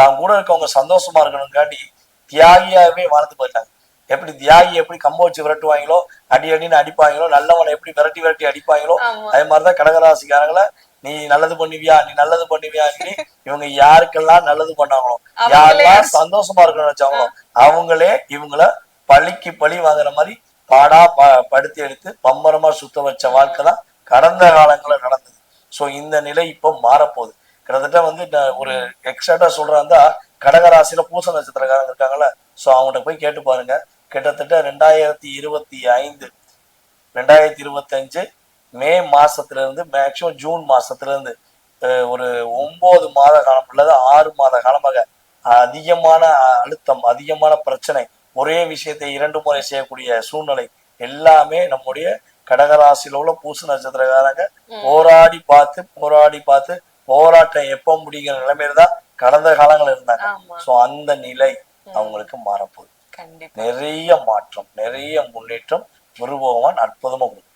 தான் கூட இருக்கவங்க சந்தோஷமா இருக்கணும்காண்டி தியாகியாவே வாழ்ந்து போயிட்டாங்க. எப்படி தியாகி எப்படி கம்ப வச்சு விரட்டுவாங்களோ, அடி அடின்னு அடிப்பாங்களோ, நல்லவனை எப்படி விரட்டி விரட்டி அடிப்பாங்களோ, அதே மாதிரிதான் கடகராசிக்காரங்களை நீ நல்லது பண்ணுவியா, நீ நல்லது பண்ணுவியா, இவங்க யாருக்கெல்லாம் நல்லது பண்ணாங்களோ, யாரெல்லாம் சந்தோஷமா இருக்கணும்னு நினைச்சாங்களோ, அவங்களே இவங்கள பழிக்கு பழி வாங்குற மாதிரி பாடா படுத்தி எடுத்து பம்பரமா சுத்த வச்ச வாழ்க்கை தான் கடந்த காலங்கள நடந்தது. சோ இந்த நிலை இப்போ மாறப்போகுது. கிட்டத்தட்ட வந்து ஒரு எக்ஸாக்டா சொல்றாந்தா கடகராசியில பூச நட்சத்திரக்காரங்க இருக்காங்கல்ல, சோ அவங்கள்ட்ட போய் கேட்டு பாருங்க. கிட்டத்தட்ட 2025 2025 மே மாசத்துல இருந்து மேக்சிமம் ஜூன் மாசத்துல இருந்து ஒரு 9 மாத காலம் அல்லது 6 மாத காலமாக அதிகமான அழுத்தம், அதிகமான பிரச்சனை, ஒரே விஷயத்தை 2 முறை செய்யக்கூடிய சூழ்நிலை எல்லாமே நம்முடைய கடகராசியில உள்ள பூச நட்சத்திரக்காரங்க போராடி பார்த்து போராட்டம் எப்ப முடிங்கிற நிலைமையில தான் கடந்த காலங்கள் இருந்தாங்க. சோ அந்த நிலை அவங்களுக்கு மாறப்போகுது. நிறைய மாற்றம், நிறைய முன்னேற்றம் குரு பகவான் அற்புதமா கொடுக்கும்.